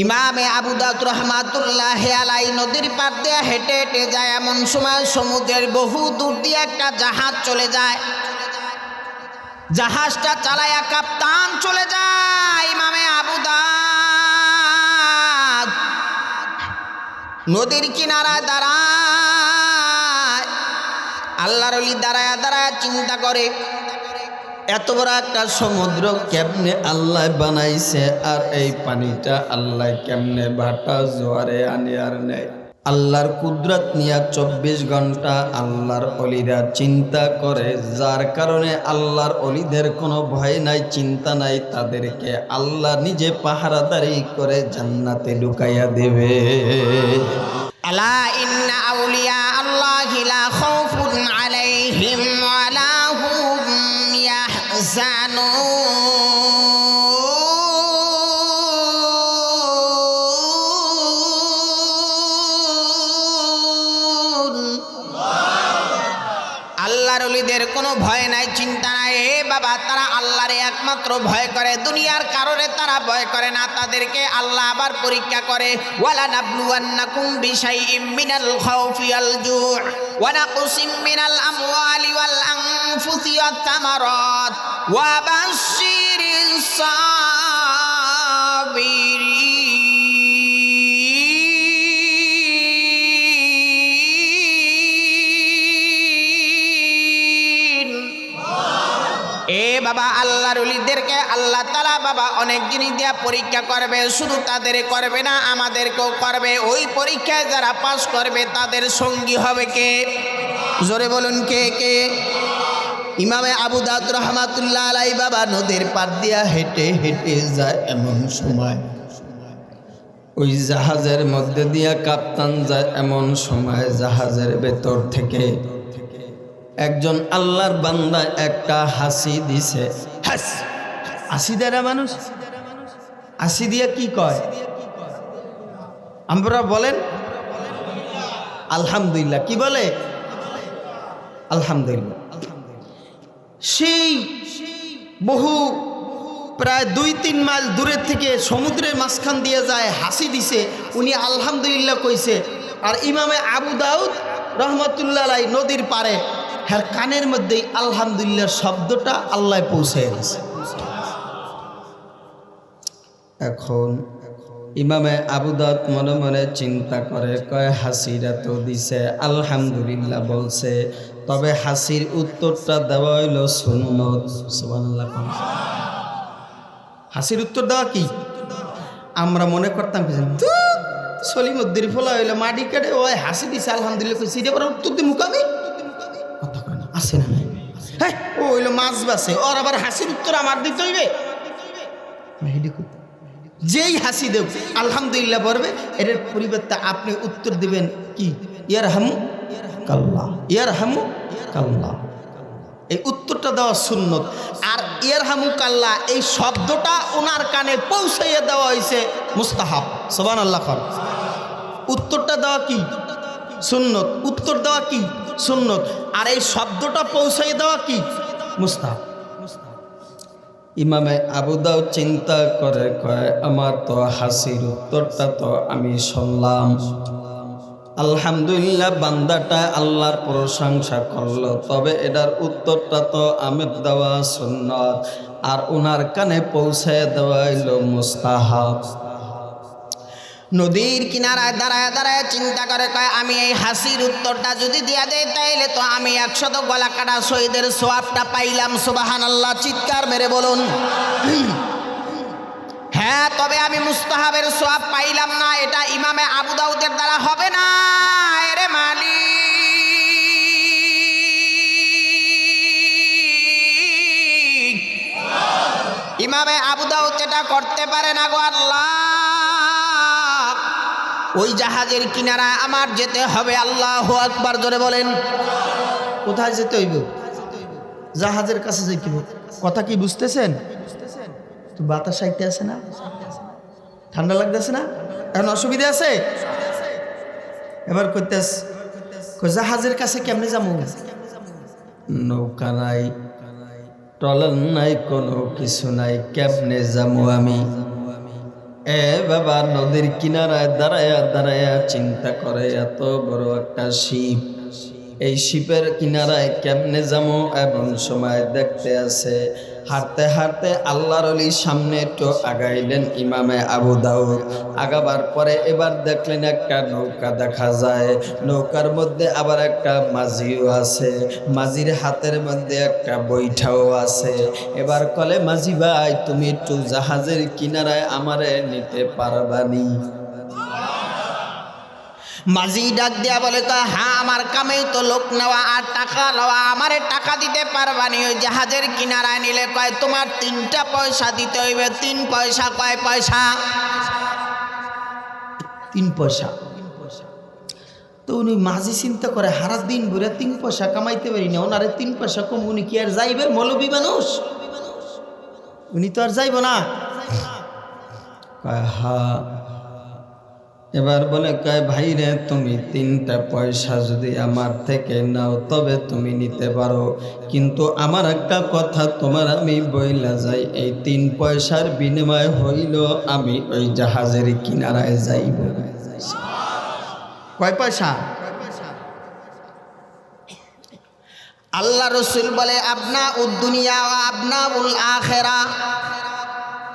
ইমামে আবু দাউদ রহমাতুল্লাহি আলাইহি নদীর পার দিয়ে হেঁটে হেঁটে যায়। এমন সময় সমুদ্রের বহু দূর দিয়ে একটা জাহাজ চলে যায়। জাহাজটা চালায়া কাপ্তান চলে যায়। ইমামে আবু দাউদ নদীর কিনারায় দাঁড়ায়। আল্লাহর ওলি দাঁড়ায়া দাঁড়ায়া চিন্তা করে, এত বড় একটা সমুদ্র কেমনে আল্লাহ বানাইছে, আর এই পানিটা আল্লাহ কেমনে ভাটা জোয়ারে আনে আর নেয়। আল্লাহর কুদরত নিয়ে 24 ঘন্টা আল্লাহর অলিরা চিন্তা করে, যার কারণে আল্লাহর অলিদের কোনো ভয় নাই, চিন্তা নাই। তাদেরকে আল্লাহ নিজে পাহারাদারি করে জান্নাতে ঢুকাইয়া দেবে। আলা ইন্না আউলিয়া আল্লাহি লা খাউফুন আলাইহিম ওয়া লা হুম আল্লাহর ওলিদের কোনো ভয় নাই, চিন্তা নাই। এ বাবা, তারা আল্লাহরে একমাত্র ভয় করে, দুনিয়ার কারণে তারা ভয় করে না। তাদেরকে আল্লাহ আবার পরীক্ষা করে, ওয়ালা নাবলুওয়ান্নাকুম বিশাইইম মিনাল খাউফি ওয়াল জু' ওয়া নাকসিম মিনাল আমওয়ালি ওয়াল আনফুসি ওয়াত তামারাত ওয়া বাশশিরিস সাবিরিন। এ বাবা, আল্লাহর ওলিদেরকে আল্লাহ তাআলা বাবা অনেক জিনিস দিয়া পরীক্ষা করবে। শুধু তাদের করবে না, আমাদেরকেও করবে। ওই পরীক্ষায় যারা পাস করবে তাদের সঙ্গী হবে কে? জোরে বলুন, কে কে? ইমামে আবু দাউদ রহমাতুল্লাহ আলাইহি বাবা নদীর পার দিয়া হেঁটে হেঁটে যায়। এমন সময় ওই জাহাজের মধ্যে দিয়া কাপ্তান যায়। এমন সময় জাহাজের ভেতর থেকে একজন আল্লাহর বান্দা একটা হাসি দিছে। হাসি দেয় না মানুষ? হাসি দিয়ে কি কয়? আমরা বলেন আলহামদুলিল্লাহ। কি বলে? আলহামদুলিল্লাহ। সেই বহু প্রায় 2-3 মাইল দূরের থেকে সমুদ্রের মাঝখান দিয়ে যায়, হাসি দিছে, উনি আলহামদুলিল্লাহ কইছে। আর ইমামে আবু দাউদ রহমতুল্লাহ আলাইহি নদীর পারে, হ্যাঁ কানের মধ্যেই আলহামদুলিল্লাহ শব্দটা আল্লাহ পৌঁছে গেছে। এখন ইমামে আবু দাউদ মনে মনে চিন্তা করে, কয় হাসিরা তো দিছে, আলহামদুলিল্লাহ বলছে, তবে হাসির উত্তরটা দেওয়া হইল সুন্নত। সুবহানাল্লাহ। হাসির উত্তর দেওয়া কি? আমরা মনে করতাম সলিমুদ্দিন ফোলা হইলো মাটি কাটে, ওই হাসি দিছে আলহামদুলিল্লাহ কইছে, এটা পরে উত্তর দিয়ে মুখাবি কথা কয় না, আসে না? হ্যাঁ, ও হইলো মাছ বাসে, ওর আবার হাসির উত্তর আমার দিতে হইবে? যেই হাসি দেব আলহামদুলিল্লাহ বলবে, এর পরিবর্তে আপনি উত্তর দিবেন কি? ইয়ারহামু কাল্লাহ, ইয়ারহামু কাল্লাহ। এই উত্তরটা দেওয়া সুন্নত। আর ইয়ারহামু কাল্লাহ এই শব্দটা ওনার কানে পৌঁছাইয়ে দেওয়া হয়েছে মুস্তাহাব। সুবহানাল্লাহ। উত্তরটা দেওয়া কি? সুন্নত। উত্তর দেওয়া কি? সুন্নত। আর এই শব্দটা পৌঁছাইয়ে দেওয়া কি? মুস্তাহাব। ইমামে আবু দাউদ চিন্তা করে, কয় আমার তো হাসির উত্তরটা তো আমি শুনলাম, আলহামদুলিল্লাহ বান্দাটা আল্লাহর প্রশংসা করলো, তবে এটার উত্তরটা তো আমি দেওয়া সুন্নত, আর ওনার কানে পৌঁছে দেওয়া হইল মুস্তাহাব। নদীর কিনারায় দাঁড়ায় দাঁড়ায় চিন্তা করে, কয় আমি এই হাসির উত্তরটা যদি দিয়া দেই তাইলে তো আমি 100 গলা কাটা শহীদের সওয়াবটা পাইলাম। সুবহানাল্লাহ। চিৎকার মেরে বলুন। হ্যাঁ, তবে আমি মুস্তাহাবের সওয়াব পাইলাম না, এটা ইমামে আবু দাউদের দ্বারা হবে না। এরে মালিক, ইমামে আবু দাউদ এটা করতে পারে না গো আল্লাহ। ওই জাহাজের কিনারায় আমার যেতে হবে। আল্লাহু আকবার। জোরে বলেন। কোথায় যেতে হইব? জাহাজের কাছে যাইতে হবে। কথা কি বুঝতেছেন? তো বাতাস আইতে আছে না? ঠান্ডা লাগতেছে না? এখন অসুবিধা আছে? এবার কইতেছ জাহাজের কাছে কেমনে যাবো? নৌকা নাই, ট্রলার নাই, কোনো কিছু নাই, কেমনে যাবো আমি? এ বাবা নদীর কিনারায় দাঁড়ায়া দাঁড়ায়া চিন্তা করে এত বড় একটা শিপ, এই শিপের কিনারায় কেমনে যাবো এমন সময় দেখতে আছে। হাঁটতে হাঁটতে আল্লাহর ওলির সামনে একটু আগাইলেন ইমামে আবু দাউদ। আগাবার পরে এবার দেখলেন একটা নৌকা দেখা যায়, নৌকার মধ্যে আবার একটা মাঝিও আছে, মাঝির হাতের মধ্যে একটা বৈঠাও আছে। এবার কলে, মাঝি ভাই তুমি একটু জাহাজের কিনারায় আমারে নিতে পারবানি? মাঝি ডাক দিয়া বলে, হ্যাঁ আমার কামেই তো লোক নেওয়া আর টাকা নেওয়া, আমারে টাকা দিতে পারবানি ওই জাহাজের কিনারায় নিলে? কয় তোমার 3টা পয়সা দিতে হইবে। 3 পয়সা? কয় পয়সা? 3 পয়সা। তো উনি মাঝি চিন্তা করে, হারা দিন ভরে 3 পয়সা কামাইতে পারি না, ওনারে 3 পয়সা কম, উনি কি আর যাইবে? মৌলবী মানুষ, উনি তো আর যাইব না। কয় হ্যাঁ। এবার বলে, কয় ভাই রে তুমি 3টা পয়সা যদি আমার থেকে নাও তবে তুমি নিতে পারো, কিন্তু আমার একটা কথা তোমার আমি বইলা যাই, এই 3 পয়সার বিনিময় হইল আমি ওই জাহাজের কিনারায় যাইব। কয় পয়সা? আল্লাহ রসুল বলে, আপনা উদ্দুনিয়া ও আপনা উল আখেরা।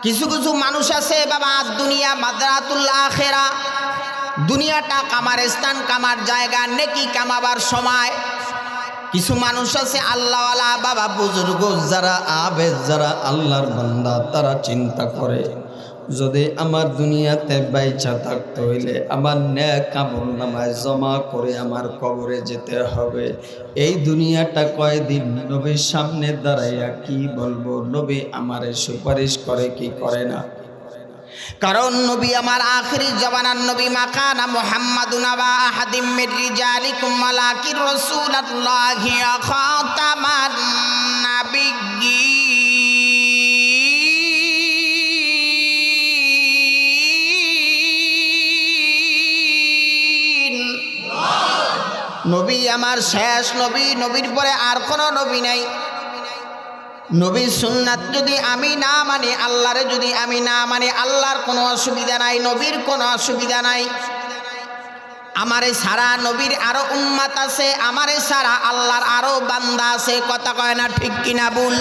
কিছু কিছু মানুষ আছে বাবা, দুনিয়া মাদরাতুল আখেরা, দুনিয়াটা কামার স্থান, কামার জায়গা, নেকি কামাবার সময়। কিছু মানুষ আছে আল্লাহওয়ালা বাবা, বুজুর্গ যারা, আবেদ যারা, আল্লাহর বান্দা, তারা চিন্তা করে যদি আমার দুনিয়াতে বাইচা থাকতে হইলে আমার নেক আমল নামায় জমা করে আমার কবরে যেতে হবে। এই দুনিয়াটা কয়দিন নবীর সামনে দাঁড়াইয়া কি বলবো, নবী আমারে সুপারিশ করে কি করে না? কারণ নবী আমার আখিরি জামানার নবী, মাকানা মুহাম্মাদুন আবা আহাদিম মির রিজালিকুম ওয়ালাকিন রাসূলুল্লাহি খাতামান নাবিয়্যিন। নবী আমার শেষ নবী, নবীর পরে আর কোনো নবী নাই। নবীর সুন্নাত যদি আমি না মানি, আল্লাহরে যদি আমি না মানি, আল্লাহর কোনো অসুবিধা নাই, নবীর কোনো অসুবিধা নাই। আমারে সারা নবীর আরো উম্মত আছে, আমারে সারা আল্লাহর আরো বান্দা আছে। কথা কয় না ঠিক কিনা ভুল?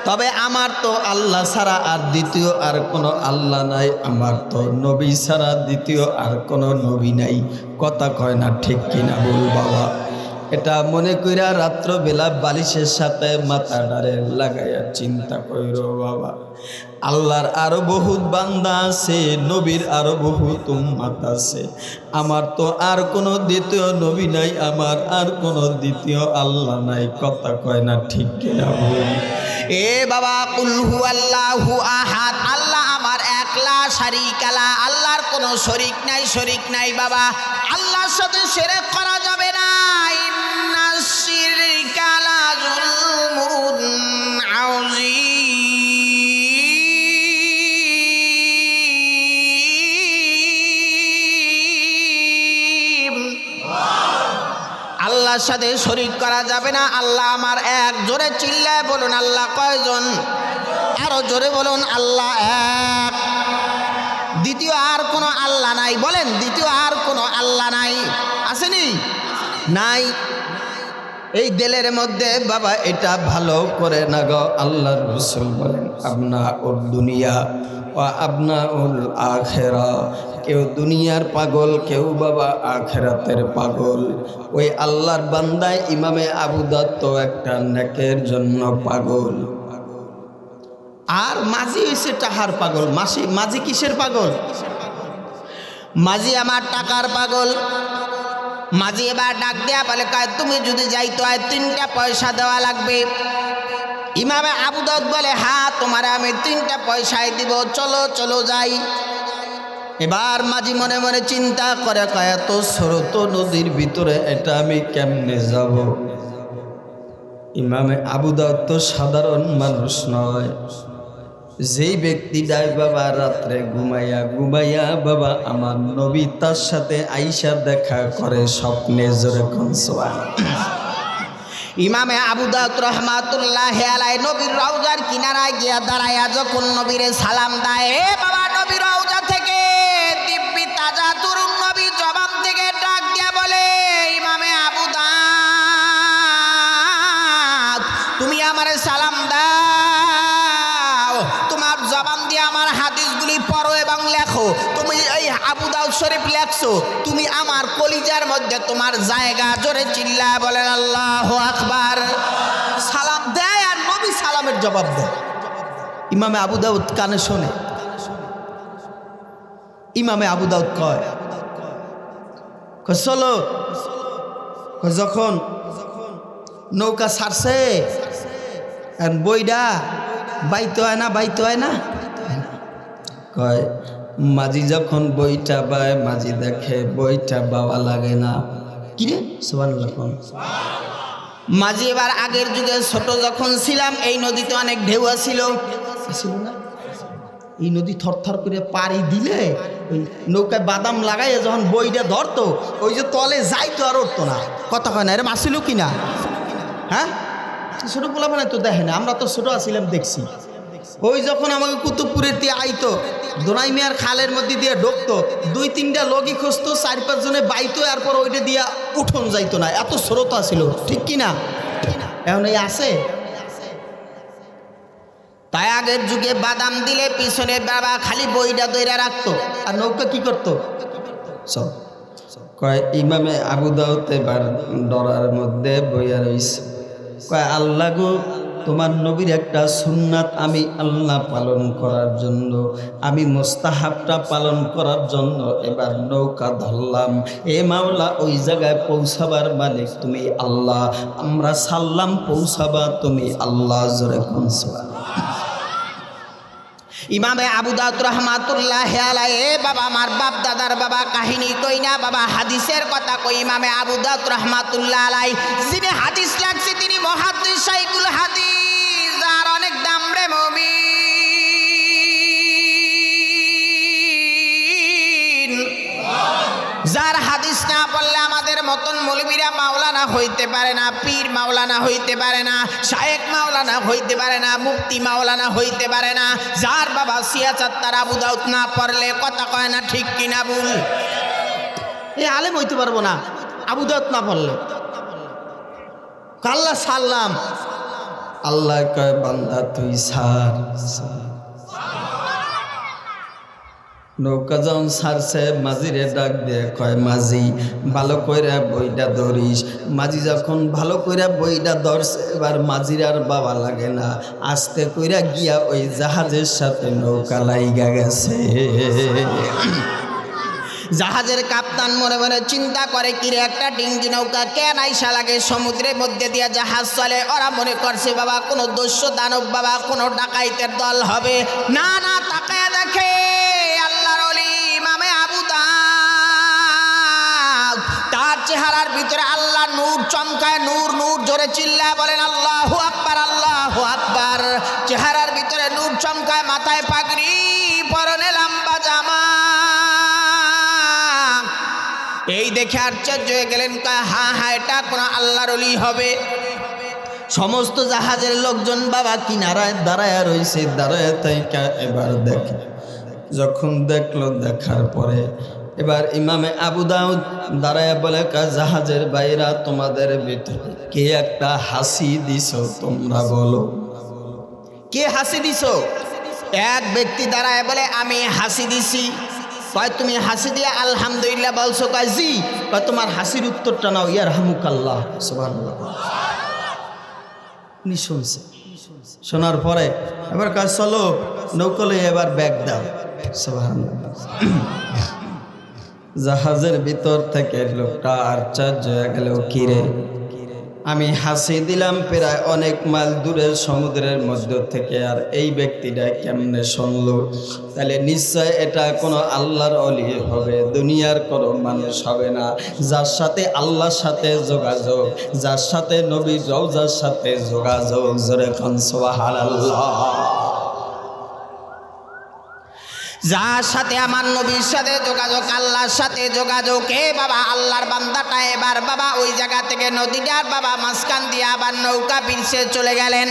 তবে আমার তো আল্লাহ ছাড়া আর দ্বিতীয় আর কোনো আল্লাহ নাই, আমার তো নবী ছাড়া দ্বিতীয় আর কোনো নবী নাই। কথা কয় না ঠিক কিনা ভুল বাবা? এটা মনে কইরা রাত্রবেলা বালিশের সাথে মাথা ডারে লাগাইয়া চিন্তা কইরো বাবা, আল্লাহর আরো বহুত বান্দা আছে, নবীর আরো বহুত উম্মত আছে, আমার তো আর কোনো দ্বিতীয় নবী নাই, আমার আর কোনো দ্বিতীয় আল্লাহ নাই। কথা কয় না ঠিক কিনা ভুল? এ বাবা, কুল হুয়াল্লাহু আহাদ, আল্লাহ আমার একলা, শারিকালা, আল্লাহর কোনো শরীক নাই, শরীক নাই বাবা। আল্লাহর সাথে শিরক করা যাবে না। ইন্নাশ শিরকা লা যুলমুন আযীম। আল্লাহর সাথে শরীক করা যাবে না। আল্লাহ আমার এক। জোরে চিল্লায় বলুন আল্লাহ কয়জন? আরো জোরে বলুন আল্লাহ এক। দ্বিতীয় আর কোনো আল্লাহ নাই। বলেন, দ্বিতীয় আর কোনো আল্লাহ নাই? আসেনি? নাই। এই দিলের মধ্যে বাবা এটা ভালো করে না গো। আল্লাহর রাসূল বলেন, আপনা উল দুনিয়া ও আপনা উল আখেরা। কেউ দুনিয়ার পাগল, কেউ বাবা আখেরাতের পাগল। ওই আল্লাহর বান্দায় ইমামে আবু দাউদ তো একটা নেকের জন্য পাগল, আর মাঝি হইছে টাকার পাগল। মাঝি কিসের পাগল? মাঝি আমার টাকার পাগল। মাঝি এবার ডাক দেয়া বলে, কয় তুমি যদি যাইতো হয় 3টা পয়সা দেওয়া লাগবে। ইমামে আবু দাউদ বলে, হ্যাঁ তোমার আমি 3টা পয়সায় দিব, চলো চলো যাই। এবার মাঝি মনে মনে চিন্তা করে, কয় এত স্রোত নদীর ভিতরে এটা আমি কেমনে যাব? ইমামে আবু দাউদ তো সাধারণ মানুষ নয়। যেই ব্যক্তিটাই বাবা রাত্রে ঘুমাইয়া ঘুমাইয়া বাবা আমার নবী তার সাথে আইসা দেখা করে স্বপ্নে। জোরে কোন সুবহানাল্লাহ। ইমামে আবু দাউদ রাহমাতুল্লাহি আলাইহি নবীর রওজার কিনারায় গিয়া দাঁড়ায়া যখন নবীরে সালাম দেয়, এ বাবা নবীর রাখো, তুমি এই আবু দাউদ শরীফ লেখছো, তুমি আমার কলিজার মধ্যে তোমার জায়গা। জোরে চিল্লায় বলেন আল্লাহু আকবার। সালাম দেয় আর নবী সালামের জবাব দেয়। ইমামে আবু দাউদ কানে শোনে। ইমামে আবু দাউদ কয় চলো, যখন নৌকা ছাড়ছে বইটা বাইতে হয় না, বাইতে হয় না, কয় মাঝি যখন বইটা বায়, মাঝি দেখে বইটা বাওয়া লাগে না। কিরে সুবহানাল্লাহ। মাঝি এবার আগের যুগে ছোট যখন ছিলাম এই নদীতে অনেক ঢেউ ছিল না, এই নদী থরথর করে পাড়ি দিলে ওই নৌকায় বাদাম লাগাইয়া যখন বইটা ধরতো, ওই যে তলে যাইতো আর উঠতো না। কথা কয় না, এরম আসিল কিনা? হ্যাঁ, ছোট পোলা মানে তো দেখে না, আমরা তো ছোট আছিলাম দেখছি। ওই যখন আমাকে কুতুবপুরের দিয়ে আইতো, দোনাই মিয়ার খালের মধ্যে দিয়ে ঢুকতো, 2-3টা লগি খুঁজতো, 4-5 জনে বাইতো, এরপর ওইটা দিয়া উঠোন যাইতো না, এত স্রোত ছিল। ঠিক কিনা? এখন এই আছে। তাই আগের যুগে বাদাম দিলে পিছনে বাবা খালি বইটা দইরা রাখতো, আর নৌকা কি করতো? কয় ইমামে আবু দাউদ এবার ডরার মধ্যে বইয়া রইছে। কয় আল্লাহ গো, তোমার নবীর একটা সুন্নাত আমি আল্লাহ পালন করার জন্য, আমি মুস্তাহাবটা পালন করার জন্য এবার নৌকা ধরলাম। এ মাওলা, ওই জায়গায় পৌঁছাবার মালিক তুমি আল্লাহ, আমরা সাল্লাম পৌঁছাবা তুমি আল্লাহ। জোরে কোন সুবহানাল্লাহ। ইমামে আবু দাউদ রাহমাতুল্লাহ আলাইহি, বাবা আমার বাপ দাদার বাবা কাহিনী কই না বাবা, হাদিসের কথা কই। ইমামে আবু দাউদ রাহমাতুল্লাহ আলাইহি যিনি হাদিস লেখছে তিনি মুহাদ্দিস শাইখুল হাদিস, যার অনেক দাম রে মুমিন। যার হাদিস না পড়লে আমাদের মতন মৌলবীরা মাওলানা হইতে পারে না, পীর মাওলানা হইতে পারে না, শায়েখ মাওলানা হইতে পারে না, মুফতি মাওলানা হইতে পারে না। যার বাবা সিয়াচাত্তার আবু দাউদ না পড়লে, কথা কয় না ঠিক কিনা ভুল, এই আলেম হইতে পারবো না আবু দাউদ না পড়লে। আল্লাহ সাল্লাম, আল্লাহ কয় বান্দা তুই সার। নৌকা যখন ছাড়ছে, মাঝিরে ডাক দিয়ে কয় মাঝি ভালো কইরা বইটা ধরিস। মাঝি যখন ভালো কইরা বইটা ধরছে, এবার মাঝির আর বাবা লাগে না, আস্তে কইরা গিয়া ওই জাহাজের সাথে নৌকা লাইগা গেছে। জাহাজের কাপ্তান মনে মনে চিন্তা করে, কিরে একটা ডিঙ্গি নৌকা কেন আইসা লাগে সমুদ্রের মধ্যে দিয়ে জাহাজ চলে। ওরা মনে করছে বাবা কোনো দস্যু দানব, বাবা কোনো ডাকাইতের দল হবে। না না, তাকায় দেখে আল্লাহর ওলি ইমামে আবু দাউদ, তার চেহারার ভিতরে আল্লাহ নূর চমকায়। নূর নূর, জোরে চিল্লা বলেন আল্লাহু আকবার, আল্লাহু আকবার। চেহারার ভিতরে নূর চমকায়, মাথায় পাগড়ি, পরনে লম্বা জামা। এই দেখে আশ্চর্য হয়ে গেলেন, হ্যাঁ হ্যাঁ এটা কোন আল্লাহর ওলি হবে। সমস্ত জাহাজের লোকজন বাবা কিনারায় দাঁড়ায় রয়েছে, দাঁড়ায় থাইকা এবার দেখে। যখন দেখলো, দেখার পরে এবার ইমামে আবু দাউদ দাঁড়ায় বলে, জাহাজের বাইরা তোমাদের ভিতরে কে একটা হাসি দিছো তোমরা বলো, কে হাসি দিছো? এক ব্যক্তি দাঁড়ায় বলে আমি হাসি দিছি। কয় তুমি হাসি দিয়ে আলহামদুলিল্লাহ বলছো? কয় জি। কয় তোমার হাসির উত্তরটা নাও, ইয়ারহামুকাল্লাহ। সুবহানাল্লাহ। উনি শুনছে, শোনার পরে এবার কাজ চলো নৌকলে এবার ব্যাগ দাও। সুবহানাল্লাহ। জাহাজের ভিতর থেকে লোকটা আশ্চর্য হয়ে গেল, কিরে আমি হাসি দিলাম প্রায় অনেক মাইল দূরের সমুদ্রের মধ্য থেকে, আর এই ব্যক্তিটা কেমনে শুনলো? তাহলে নিশ্চয় এটা কোনো আল্লাহর ওলি হবে, দুনিয়ার কোনো মানুষ হবে না। যার সাথে আল্লাহর সাথে যোগাযোগ, যার সাথে নবীর রওজার সাথে যোগাযোগ, জোরে কোন সুবহানাল্লাহ। যার সাথে আমার নবীর সাথে যোগাযোগ, আল্লাহর সাথে যোগাযোগ। এ বাবা আল্লাহর বান্দাটা এবার বাবা ওই জায়গা থেকে নদীটার বাবা মাঝখান দিয়ে আবার নৌকা পিছনে চলে গেলেন।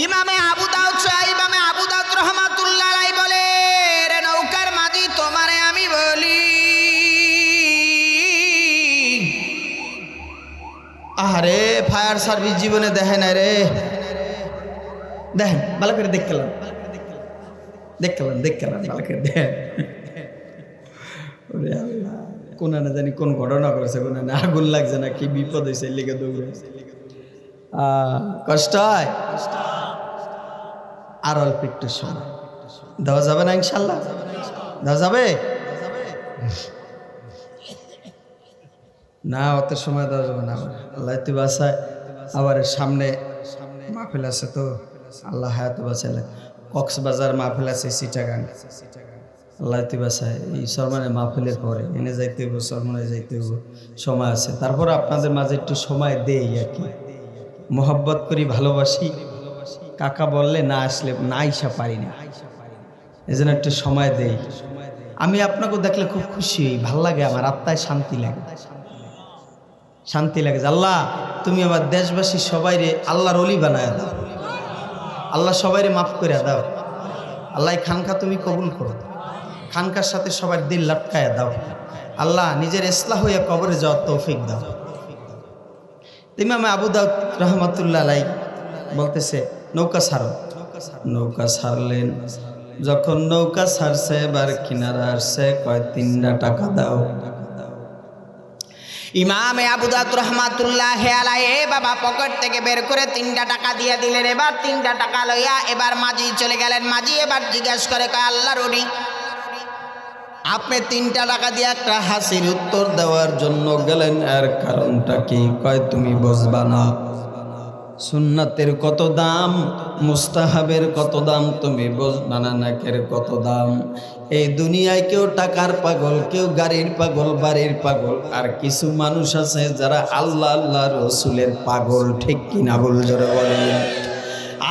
ইমামে আবু দাউদ রাহমাতুল্লাহ আলাইহি বলে, রে নৌকার মাঝি তোমারে আমি বলি, আরে ফায়ার সার্ভিস জীবনে দেখে না রে, দেখেন ভালো করে দেখলাম। দেখলাম কালকে দেখ কোন না জানি কোন ঘটনা করেছে, কোন না আগুন লাগছে না কি বিপদ হয়েছে লিখে দৌড়ে কষ্ট হয়। আর অল্প একটু সময় দেওয়া যাবে না ইনশাল্লাহ? দেওয়া যাবে না? অত সময় দেওয়া যাবে না। আল্লাহ তুই বাসায় আবার সামনে মাহফিল আছে তো, আল্লাহ হায়াত বাঁচাইলে কক্সবাজার মাহফিল আছে চিটাগাং, আল্লাহ তুই বাসায় এই সরমানের মাহফিলের পরে এনে যাইতে হইব, সরমানে যাইতে হইব, সময় আছে। তারপর আপনাদের মাঝে একটু সময় দেই আর কি, মোহব্বত করি, ভালোবাসি। কাকা বললে না আসলে না আইসা পারি না, এই জন্য একটু সময় দেই। আমি আপনাকে দেখলে খুব খুশি হই, ভাল লাগে, আমার আত্মায় শান্তি লাগে, শান্তি লাগে। আল্লাহ তুমি আমার দেশবাসী সবাই রে আল্লাহর ওলি বানায় দাও, আল্লাহ সবাই রে মাফ করে দাও, আল্লাহ খানকা তুমি কবুল করো, খানকার সাথে সবার দিল লটকায় দাও, আল্লাহ নিজের ইসলাহ হইয়া কবরে যাওয়ার তৌফিক দাও। ইমাম আবু দাউদ রহমতুল্লাহ আলাইহি বলতেছে নৌকা ছাড়ো, নৌকা ছাড়লেন। যখন নৌকা ছাড়ছে এবার কিনারা আসছে, কয় 3টা টাকা দাও। ইমাম আবু দাউদ রহমাতুল্লাহ আলাইহি বাবা পকেট থেকে বের করে 3টা টাকা দিয়ে দিলেন। এবার 3টা টাকা লইয়া এবার মাঝি চলে গেলেন। মাঝি এবার জিজ্ঞাসা করে, কয় আল্লাহর ওলি আপনি 3টা টাকা দিয়ে একটা হাসির উত্তর দেওয়ার জন্য গেলেন, এর কারণটা কি? কয় তুমি বুঝবা না, সুন্নাতের কত দাম, মুস্তাহাবের কত দাম তুমি বুঝবা না, নাকের কত দাম। এই দুনিয়ায় কেউ টাকার পাগল, কেউ গাড়ির পাগল, বাড়ির পাগল, আর কিছু মানুষ আছে যারা আল্লাহ আল্লাহ রসুলের পাগল। ঠিক কিনা বল জোরে বলেন?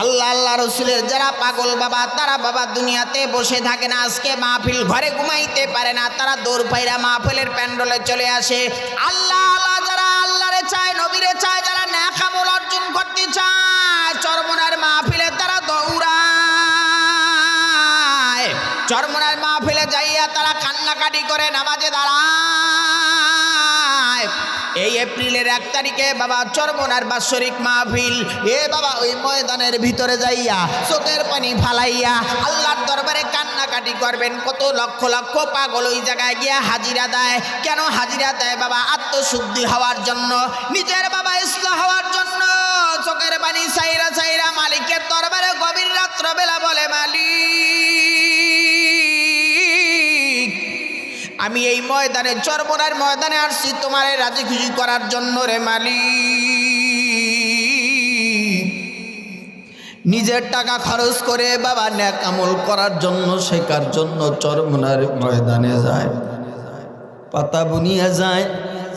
আল্লাহ আল্লাহ রসুলের যারা পাগল বাবা, তারা বাবা দুনিয়াতে বসে থাকে না। আজকে মাহফিল ঘরে ঘুমাইতে পারে না, তারা দৌড় পাইরা মাহফিলের প্যান্ডলে চলে আসে। আল্লাহ আল্লাহ যারা আল্লাহরে চায়, নবীরে চায়, যারা নেক আমল অর্জন করতে চায়, চরমনার মাহফিলে তারা দৌড়ায়, চরমনার মাহফিলে যাইয়া তারা কান্নাকাটি করে নামাজে দাঁড়ায়। এই এপ্রিলের 1 তারিখে বাবা চরমনার বাৎসরিক মাহফিল, এ বাবা ওই ময়দানের ভিতরে যাইয়া চোখের পানি ফালাইয়া আল্লাহর দরবারে কান্নাকাটি করবেন। কত লক্ষ লক্ষ পাগল ওই জায়গায় গিয়া হাজিরা দেয়। কেন হাজিরা দেয় বাবা? আত্মশুদ্ধি হওয়ার জন্য, নিজের বাবা ইসলাহ হওয়ার জন্য। চোখের পানি চাইরা চাইরা মালিকের দরবারে গভীর রাত্রবেলা বলে, মালিক আমি এই ময়দানে, চরমনার ময়দানে আসছি তোমারে রাজি খুশি করার জন্য রে মালিক। নিজের টাকা খরচ করে বাবা নেক আমল করার জন্য, শেখার জন্য চরমনার ময়দানে যায়, পাতা বুনিয়া যায়,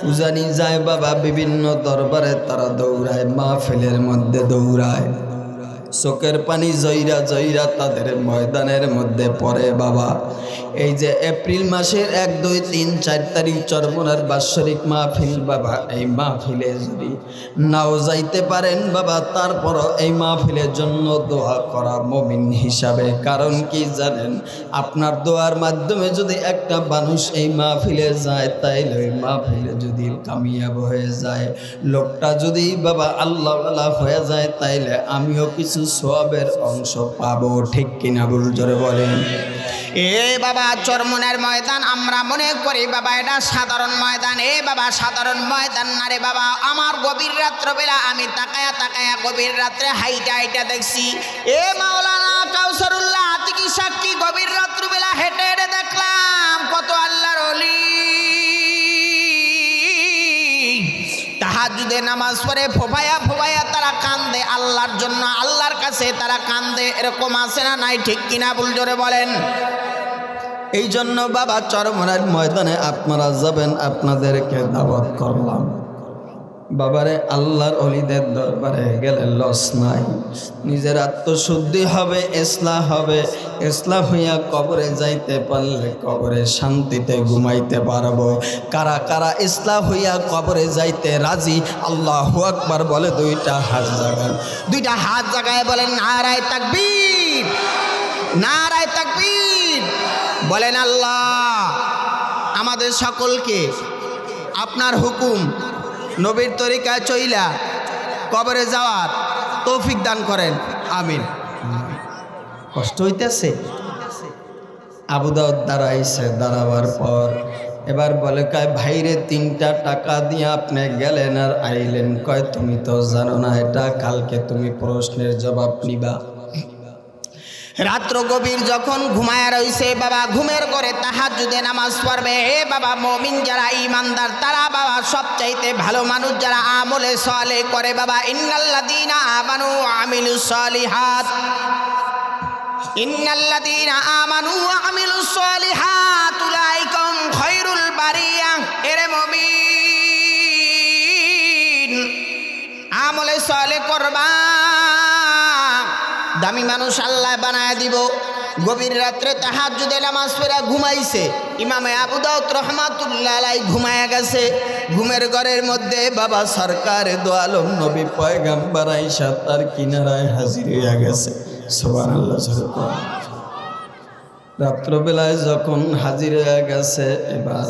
উজানি যায় বাবা, বিভিন্ন দরবারে তারা দৌড়ায়, মাহফিলের মধ্যে দৌড়ায়, চোখের পানি জয়রা জয়রা তাদের ময়দানের মধ্যে পড়ে বাবা। এই যে এপ্রিল মাসের 1, 2, 3, 4 তারিখ চরমনার বাৎসরিক মাহফিল বাবা, এই মাহফিলে যদি নাও যাইতে পারেন বাবা, তারপর এই মাহফিলের জন্য দোয়া করা মুমিন হিসাবে। কারণ কি জানেন? আপনার দোয়ার মাধ্যমে যদি একটা মানুষ এই মাহফিলে যায়, তাইলে ওই মাহফিলে যদি কামিয়াব হয়ে যায়, লোকটা যদি বাবা আল্লাহওয়ালা হয়ে যায়, তাইলে আমিও কিছু সওয়াবের অংশ পাবো। ঠিক কিনা বল জোরে বলেন? এ বাবা চরমনার ময়দান আমরা মনে করি বাবা এটা সাধারণ ময়দান। এ বাবা সাধারণ ময়দান না রে বাবা। আমার গভীর রাত্রবেলা আমি তাকায়া তাকায়া গভীর রাত্রে হাইটা হাইটা দেখছি। এ মাওলানা কাউসারুল্লাহ আতিকি সাক্ষী, গভীর রাত্রবেলা হেঁটে হেঁটে দেখলাম কত আল্লাহর ওলি তাহাজ্জুদে নামাজ পড়ে ফোফায়া ফোফায়া তারা কান্দে আল্লাহর জন্য, আল্লাহর কাছে তারা কান্দে। এরকম আছে না নাই? ঠিক কিনা ভুল জোরে বলেন? এই জন্য বাবা চরমনার ময়দানে আপনারা যাবেন, আপনাদেরকে দাওয়াত করলাম। বাবারে আল্লাহর ওলিদের দরবারে গেলে লস নাই, নিজের আত্মশুদ্ধি হবে, ইসলাহ হবে। ইসলাম হইয়া কবরে যাইতে পারলে কবরে শান্তিতে ঘুমাইতে পারবো। কারা কারা ইসলাম হইয়া কবরে যাইতে রাজি? আল্লাহু আকবার বলে 2টা হাত জাগান, 2টা হাত জাগায় বলেন নারায়ে তাকবীর, নারায়ে তাকবীর। বলেন আল্লাহ আমাদের সকলকে আপনার হুকুম নবীর তরিকায় চইলা কবরে যাওয়ার তৌফিক দান করেন, আমিন। কষ্ট হইতেছে? আবু দাউদ দাঁড়াইছে, দাঁড়াবার পর এবার বলে কয় ভাইরে 3টা টাকা দিয়ে আপনি গেলেন আর আইলেন, কয় তুমি তো জানো না এটা, কালকে তুমি প্রশ্নের জবাব নিবা। রাত্র গভীর যখন ঘুমায় রইছে বাবা, ঘুমের করে তাহাজ্জুদে নামাজ পড়বে। হে বাবা, মুমিন যারা ঈমানদার তারা বাবা সবচাইতে ভালো মানুষ যারা আমলে সালেহ করে বাবা। ইন্নাল্লাযীনা আমানু ওয়া আমিলুস সালিহাত, ইন্নাল্লাযীনা আমানু ওয়া আমিলুস সালিহাত উলাইকা খায়রুল বারিয়া। এরে মুমিন, আমলে সালেহ করবা, দামি মানুষ আল্লাহ বানায় দিব। গভীর রাত্রে তাহাজ্জুদে নামাজ পড়ে ঘুমাইছে। ইমামে আবু দাউদ রাহমাতুল্লাহ আলাইহি ঘুমায়া গেছে। ঘুমের ঘরের মধ্যে বাবা সরকার দো আলম নবী পয়গম্বর আয়েশা তার কিনারায় হাজির হয়ে গেছে। সুবহানাল্লাহ। রাত্রবেলায় যখন হাজির হয়ে গেছে, এবার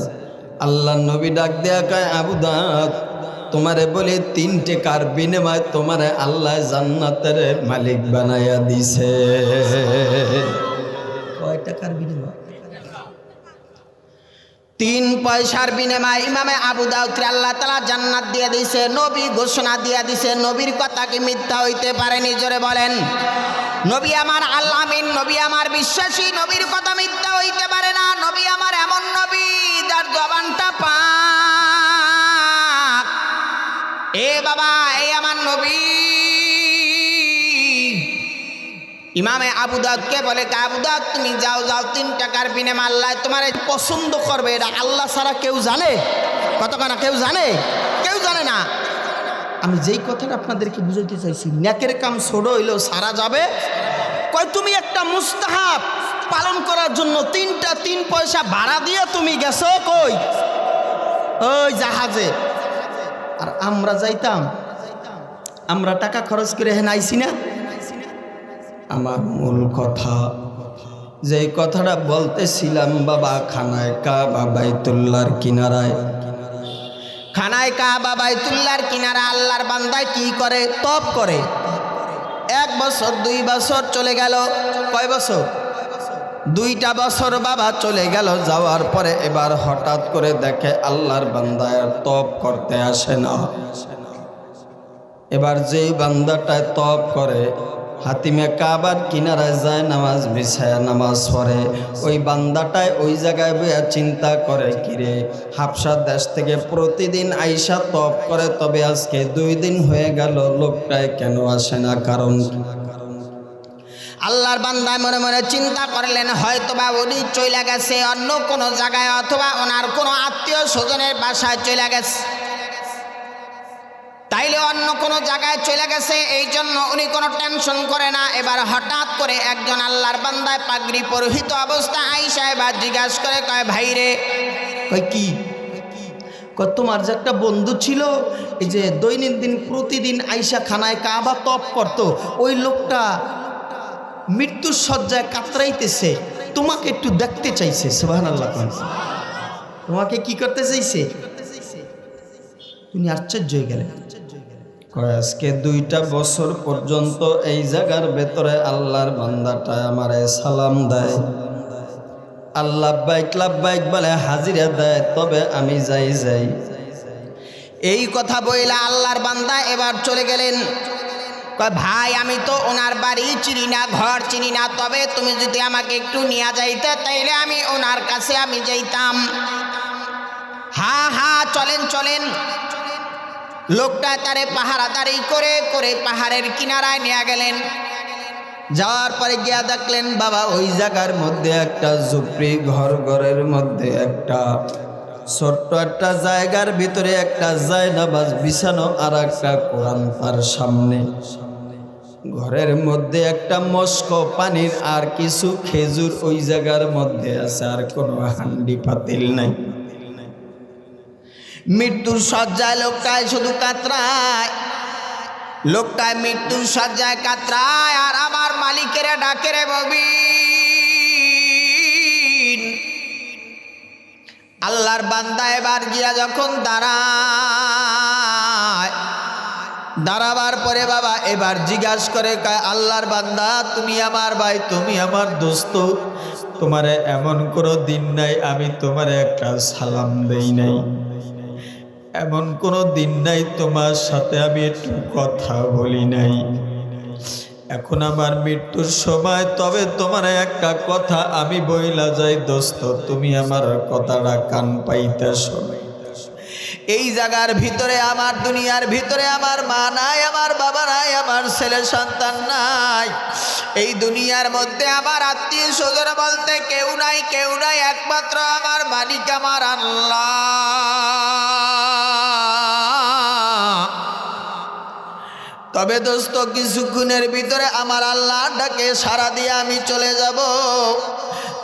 আল্লাহ নবী ডাক দেয়া কয় আবু দাউদ, তোমারে বলি 3 টাকার বিনিময়ে তোমারে আল্লাহ জান্নাতের মালিক বানায়া দিছে। কয় টাকার বিনিময়? 3 পয়সার বিনিময়ে ইমামে আবু দাউদকে আল্লাহ তাআলা জান্নাত দিয়ে দিছে। নবী ঘোষণা দিয়ে দিছে। নবীর কথা কি মিথ্যা হইতে পারে? নিজরে বলেন। নবী আমার আল আমিন, নবী আমার বিশ্বাসী, নবীর কথা মিথ্যা হইতে পারে না। নবী আমার এমন নবী যার জবানটা পাক। এ বাবা, এই আমার নবী। ইমামে আবু দাউদকে বলে আবু দাউদ তুমি যাও, 3 টাকার বিনিময়ে আল্লাহ তোমারে পছন্দ করবে। এটা আল্লাহ ছাড়া কেউ জানে? কতখানা কেউ জানে? কেউ জানে না। আমি যেই কথাটা আপনাদেরকে বুঝাইতে চাইছি, নেকের কাম ছোট হইলেও সারা যাবে। কয় তুমি একটা মুস্তাহাব পালন করার জন্য 3 পয়সা ভাড়া দিয়ে তুমি গেছো কই? ওই জাহাজে। আর আমরা যাইতাম, আমরা টাকা খরচ করে হেন আইছি না। আমার মূল কথা, যে কথাটা বলতেছিলাম বাবা, খানায় কাবা বাইতুল্লাহর কিনারায়, খানায় কাবা বাইতুল্লাহর কিনারা আল্লাহর বান্দায় কি করে? তপ করে। 1 বছর 2 বছর চলে গেল। কয় বছর? 2টা বছর বাবা চলে গেল। যাওয়ার পরে এবার হঠাৎ করে দেখে আল্লাহর বান্দায় তপ করতে আসে না। এবার যেই বান্দাটায় তপ করে, হাতিমে কাবার কিনারায় যায় নামাজ বিছায়া নামাজ পড়ে, ওই বান্দাটায় ওই জায়গায় বইয়া চিন্তা করে, কিরে হাবশা দেশ থেকে প্রতিদিন আইসা তপ করে, তবে আজকে 2 দিন হয়ে গেল লোকটায় কেন আসে না? কারণ আল্লাহর বান্দায় মনে মনে চিন্তা করলেন, হয়তোবা উনি চলে গেছে অন্য কোনো জায়গায়, অথবা ওনার কোনো আত্মীয় স্বজনের বাসায় চলে গেছে। তাইলে অন্য কোনো জায়গায় চলে গেছে, এই জন্য উনি কোনো টেনশন করে না। এবার হঠাৎ করে একজন আল্লাহর বান্দায় পাগড়ি পরিহিত অবস্থায় আয়েশা এবার জিজ্ঞাসা করে, কয় ভাই রে। কয় কি? কয় তোমার যে একটা বন্ধু ছিল, এই যে দৈনন্দিন প্রতিদিন আয়েশা খানায় কাবা তপ করত, ওই লোকটা মৃত্যুর শয্যায় কাতরাইতেছে, তোমাকে একটু দেখতে চাইছে। সুবহানাল্লাহ। তোমাকে কি করতে চাইছে? তুমি আশ্চর্য হয়ে গেলে। আজকে 2টা বছর পর্যন্ত এই জায়গার ভেতরে আল্লাহর বান্দাটা আমারে সালাম দেয়, আল্লাহ বাইক লাব্বাইক বলে হাজিরা দেয়, তবে আমি যাই। এই কথা বইলা আল্লাহর বান্দা এবার চলে গেলেন। কয় ভাই, আমি তো ওনার বাড়ি চিনি না, ঘর চিনি না, তবে তুমি যদি আমাকে একটু নিয়ে যাইতে তাইলে আমি ওনার কাছে আমি যাইতাম। হ্যাঁ চলেন। লোকটা তারে পাহারাদারি করে করে পাহাড়ের কিনারায় নিয়ে গেলেন। যাওয়ার পরে গিয়া দেখলেন বাবা ওই জায়গার মধ্যে একটা ঝুপড়ি ঘরের মধ্যে একটা ছোট্ট একটা জায়গার ভিতরে একটা জায়নামাজ বিছানো, আর একটা কোরআন তার সামনে। ঘরের মধ্যে একটা মস্ক পানির আর কিছু খেজুর ওই জায়গার মধ্যে আছে, আর কোনো হান্ডি পাতিল নাই। মৃত্যুর শয্যায় লোকটায় শুধু কাতরায়, লোকটায় মৃত্যুর শয্যায় কাতরায়, আর আমার মালিকেরা ডাকে, রে মুমিন। আল্লাহর বান্দা এবার গিয়া যখন দাঁড়ায়, দাঁড়াবার পরে বাবা এবার জিজ্ঞাসা করে, কয় আল্লাহর বান্দা তুমি আমার ভাই, তুমি আমার দোস্ত, তোমারে এমন কোনো দিন নাই আমি তোমারে একটা সালাম দেই নাই, এমন কোনো দিন নাই তোমার সাথে আমি একটু কথা বলি নাই। এখন আমার মৃত্যুর সময় তবে তোমার একটা কথা আমি বইলা যাই দোস্ত, তুমি আমার কথাটা কান পাইতেছ। এই জায়গার ভিতরে আমার দুনিয়ার ভিতরে আমার মা নাই, আমার বাবা নাই, আমার ছেলে সন্তান নাই, এই দুনিয়ার মধ্যে আমার আত্মীয় স্বজন বলতে কেউ নাই, কেউ নাই, একমাত্র আমার মালিক আমার আল্লাহ। তবে দোস্ত কিছুক্ষণের ভিতরে আমার আল্লাহ ডাকে সাড়া দিয়ে আমি চলে যাব।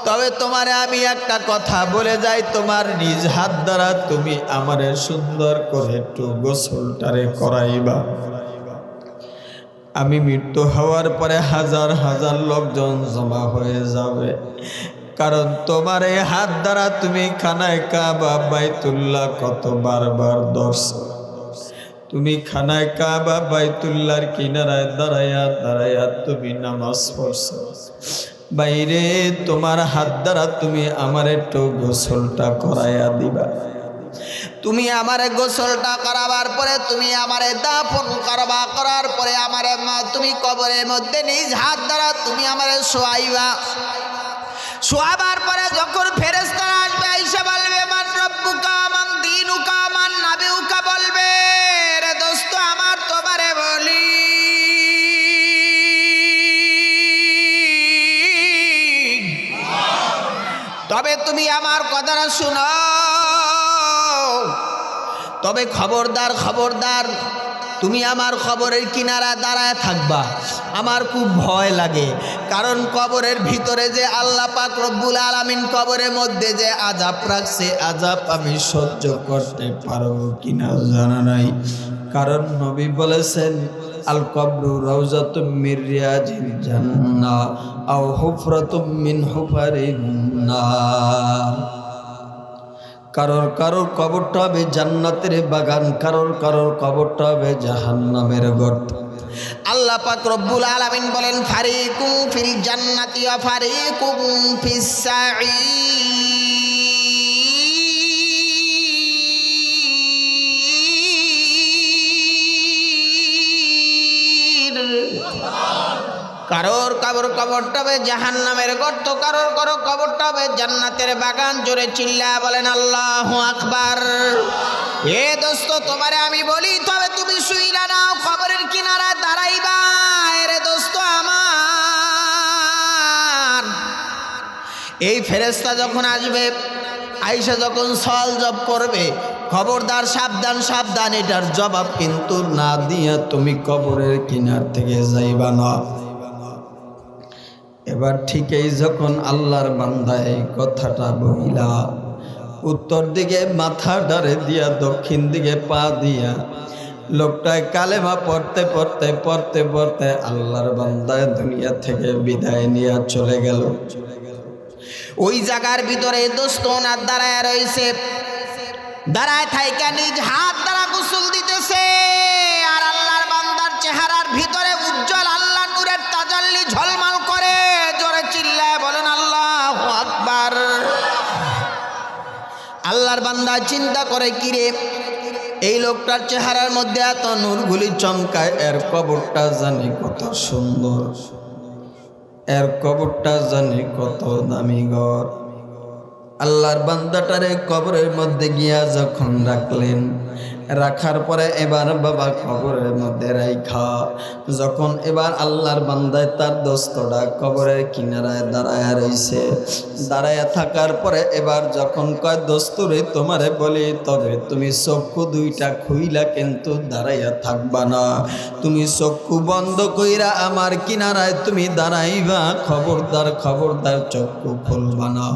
তবে তোমারে আমি একটা কথা বলে যাই, তোমার নিজ হাত দ্বারা তুমি আমারে সুন্দর করে একটু গোসলটারে করাইবা। আমি মৃত্যু হওয়ার পরে হাজার হাজার লোকজন জমা হয়ে যাবে, কারণ তোমার এই হাত দ্বারা তুমি খানায় কাবা বাইতুল্লাহ কত বারবার দর্শন, তুমি খানায় কাবা বাইতুল্লাহর কিনারায় দাঁড়াইয়া দাঁড়াইয়া তুমি নামাজ পড়ছো। বাইরে তোমার হাত দ্বারা তুমি আমার একটু গোসলটা করাইয়া দিবা। তুমি আমারে গোসলটা করাবার পরে তুমি আমারে দাফন করবা, করার পরে আমারে তুমি কবরের মধ্যে নিজ হাত দ্বারা তুমি আমারে শোয়াইবা। শোয়াবার পরে যখন ফেরেশতারা আসবে আইসা বলবে মান রব্বুকা মান দীনুকা মান নাবিউকা, বলবে রে দোস্ত আমার তোমারে বলি, তবে তুমি আমার কথাটা শুনো। তবে খবরদার খবরদার, তুমি আমার কবরের কিনারা দাঁড়ায় থাকবা। আমার খুব ভয় লাগে, কারণ কবরের ভিতরে যে আল্লাহ পাক রব্বুল আলামিন কবরের মধ্যে যে আযাব রাখছে, আযাব আমি সহ্য করতে পারবো কিনা জানা নাই। কারণ নবী বলেছেন আল কবরু রাউযাতুম মির রিয়াজিল জান্নাহ আও হুফরাতুম মিন হুফারিন নার। কারোর কারোর কবরটা হবে জান্নাতের বাগান, কারোর কারোর কবরটা হবে জাহান্নামের গর্ত। আল্লাহ পাক রব্বুল আলামিন বলেন ফারিকুম ফিল জান্নাতি ওয়া ফারিকুম ফিস সাঈর। কারোর কবরটা হবে জাহান্নামের গর্ত, কারোর কবরটা হবে জান্নাতের বাগান। জোরে চিল্লা বলেন আল্লাহু আকবার। এ দোস্ত তোমারে আমি বলি, তবে তুমি শুইরা নাও, কবরের কিনারায় দাঁড়াইবা। রে দোস্ত আমার, এই ফেরেশতা যখন আসবে, আইসা যখন সওয়াল জব করবে, খবরদার সাবধান সাবধান, এটার জবাব কিন্তু না দিয়া তুমি কবরের কিনার থেকে যাইবা না। এবার ঠিকই যখন আল্লাহর বান্দা এই কথাটা বলিলা, উত্তর দিকে মাথা ডারে দিয়া দক্ষিণ দিকে পা দিয়া লোকটায় কালেমা পড়তে পড়তে পড়তে পড়তে আল্লাহর বান্দায় দুনিয়া থেকে বিদায় নিয়ে চলে গেল। ওই জায়গার ভিতরে দোস্ত ওনার দাঁড়ায় রয়েছে, দাঁড়ায় থাইকা নিজ হাত দ্বারা গোসল দিতেছে। আর আল্লাহর বান্দার চেহারার ভিতরে উজ্জ্বল আল্লাহ নূরের তাজাল্লি ঝলমল করে। জোরে চিল্লায় বলেন আল্লাহু আকবার। আল্লাহর বান্দা চিন্তা করে, কিরে এই লোকটার চেহারার মধ্যে এত নূরগুলি চমকায়, এর কবরটা জানি কত সুন্দর, এর কবরটা জানি কত দামি ঘর। আল্লাহর বান্দাটারে কবরের মধ্যে গিয়া যখন রাখলেন, রাখার পরে এবার বাবা কবরের মধ্যে রাইখা যখন এবার আল্লাহর বান্দায় তার দোস্তটা কবরের কিনারায় দাঁড়ায়া রইছে, দাঁড়ায়া থাকার পরে এবার যখন কয় দোস্তরে তোমারে বলি, তবে তুমি চক্ষু দুইটা খুইলা কিন্তু দাঁড়াইয়া থাকবা না, তুমি চক্ষু বন্ধ কইরা আমার কিনারায় তুমি দাঁড়াইবা। খবরদার খবরদার চক্ষু খুলবা না।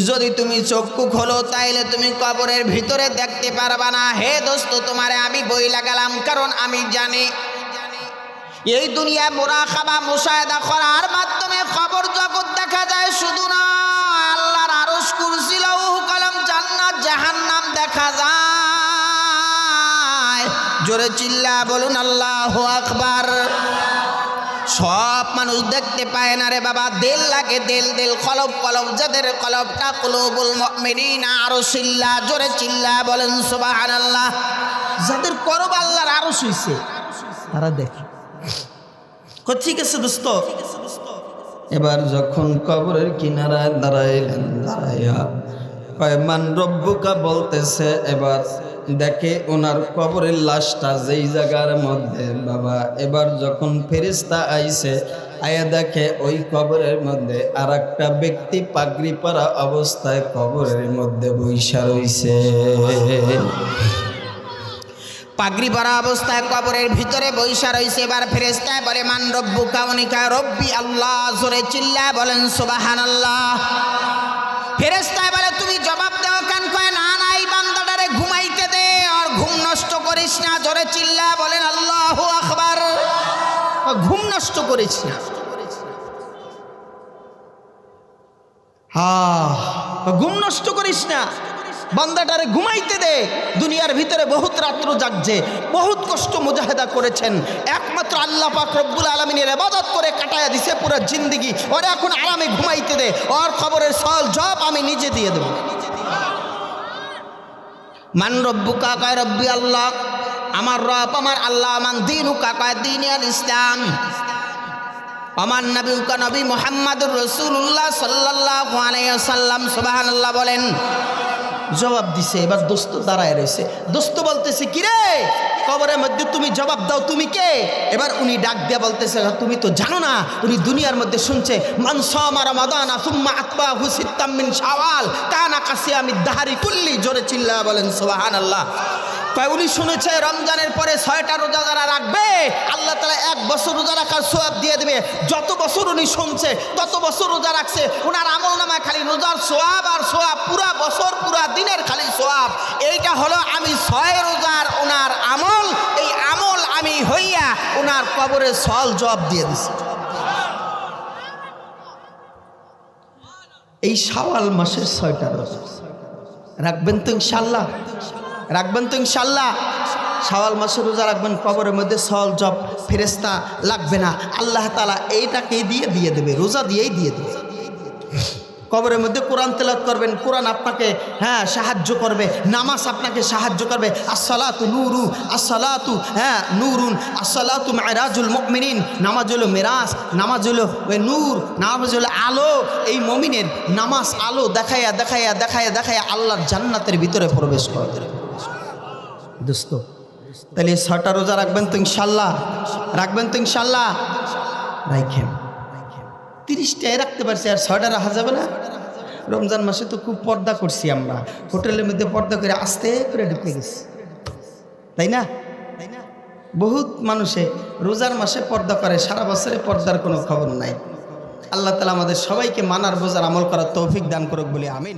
যদি তুমি চক্ষু খোলো তাইলে তুমি কবরের ভিতরে দেখতে পারবা না। হে দোস্ত তোমারে আমি বইলা গেলাম, কারণ আমি জানি এই দুনিয়া মুরাকাবা মুশাহাদা করার মাধ্যমে কবর জগৎ দেখা যায়, শুধু না আল্লাহর আরশ কুরসি লৌহ কলম জান্নাত জাহান্নাম দেখা যায়। জোরে চিল্লা বলুন আল্লাহু আকবার। সব মানুষ দেখতে পায় না রে বাবা, দিল লাগে দিল, দিল কলব কলব, যাদের কলবটা কুলুবুল মুমিনিনা আরশিল্লাহ, জোরে চিল্লা বলেন সুবহানাল্লাহ। যাদের কলব আল্লাহর আরশ হইছে তারা দেখে। ঠিক আছে দোস্ত, এবার যখন কবরের কিনারায় দাঁড়াইলেন, দাঁড়াইয়া কয় মান রব্বুকা বলতেছে, এবার দেখে ওনার কবরের লাশটা যেই জায়গার মধ্যে বাবা, এবার যখন ফেরেশতা আইছে, আয়া দেখে ওই কবরের মধ্যে আর একটা ব্যক্তি পাগড়ি পরা অবস্থায় কবরের মধ্যে বইসা রইছে। পাগড়ি পরা অবস্থায় কবরের ভিতরে বইসা রইছে। এবার ফেরেশতা বলে মান রব্বুকা, উনি কয় রব্বি আল্লাহ, জোরে চিল্লা বলেন সুবহানাল্লাহ। ফেরেশতা বলে তুমি জবাব দাও কেন? কয় না না, এই বান্দাটারে ঘুমাইতে দে, আর ঘুম নষ্ট করিস না, জোরে চিল্লা বলেন আল্লাহু আকবার। ঘুম নষ্ট করিস না, ঘুম নষ্ট করিস না, বান্দাটারে ঘুমাইতে দে। দুনিয়ার ভিতরে বহুত রাত্র জাগছে, বহুত কষ্ট মুজাহেদা করেছেন, একমাত্র আল্লাহ পাক রব্বুল আলামিনের ইবাদত করে কাটায়া দিছে পুরো জিন্দেগি। ওরে এখন আরামে ঘুমাইতে দে, ওর খবরের সল জব আমি নিজে দিয়ে দেব। মান রব্বুকা, কয় রব্বি আল্লাহ, আমার রব আমার আল্লাহ। মান দীনুকা, কয় দ্বীন আল ইসলাম। আমার নবীকা, নবী মুহাম্মদুর রাসূলুল্লাহ সাল্লাল্লাহু আলাইহি ওয়াসাল্লাম। সুবহানাল্লাহ বলেন। জবাব দিছে। এবার দোস্ত দাঁড়ায় রয়েছে। দোস্ত বলতেছে কিরে, কবরের মধ্যে তুমি জবাব দাও, তুমি কে? এবার উনি ডাক দিয়া বলতেছে তুমি তো জানো না, উনি দুনিয়ার মধ্যে শুনছে মান সামা রমাদানা সুম্মা আতবাহু সিত্তাম মিন শাওয়াল কানা কাসিয়ামিদ দাহরি কুল্লি, জোরে চিল্লা বলেন সুবহানাল্লাহ। কয় উনি শুনেছে রমজানের পরে 6টা রোজা যারা রাখবে আল্লাহ তাআলা 1 বছর রোজা রাখার সওয়াব দিয়ে দেবে। যত বছর উনি শুনছে তত বছর রোজা রাখছে, ওনার আমলনামায় খালি রোজার সওয়াব আর সওয়াব, পুরা বছর পুরা দিনের খালি সওয়াব। এইটা হলো আমি 6 রোজার ওনার আমল, এই আমল আমি হইয়া ওনার কবরে সওয়াল জবাব দিয়ে দিছি। এই শাওয়াল মাসের 6টা রোজা রাখবেন তো ইনশাআল্লাহ, রাখবেন তো ইনশাআল্লাহ। শাওয়াল মাসের রোজা রাখবেন, কবরের মধ্যে সওয়াল জব ফেরেশতা লাগবে না, আল্লাহ তাআলা এইটাকে দিয়ে দেবে, রোজা দিয়েই দিয়ে দেবে। কবরের মধ্যে কোরআন তেলাওয়াত করবেন, কোরআন আপনাকে সাহায্য করবে, নামাজ আপনাকে সাহায্য করবে। আসসালাতু নূরু, আসসালাতু নূরুন, আসসালাতু মিরাজুল মুমিনিন। নামাজ হলো মিরাজ, নামাজ হলো ওই নূর, নামাজ হলো আলো। এই মুমিনের নামাজ আলো দেখাইয়া দেখাইয়া দেখাইয়া দেখাইয়া আল্লাহর জান্নাতের ভিতরে প্রবেশ করবে। দোস্ত তাহলে 6টা রোজা রাখবেন তো ইনশাআল্লাহ, রাখবেন তো ইনশাআল্লাহ। রাখেন, 30টায় রাখতে পারছি, আর 6টা রাখা যাবে না? রমজান মাসে তো খুব পর্দা করছি আমরা, হোটেলের মধ্যে পর্দা করে আস্তে করে ঢুকে গেছি, তাই না? বহুত মানুষে রোজার মাসে পর্দা করে, সারা বছরে পর্দার কোনো খবর নাই। আল্লাহ তাআলা আমাদের সবাইকে মানার বোঝার আমল করার তৌফিক দান করুক বলে আমিন।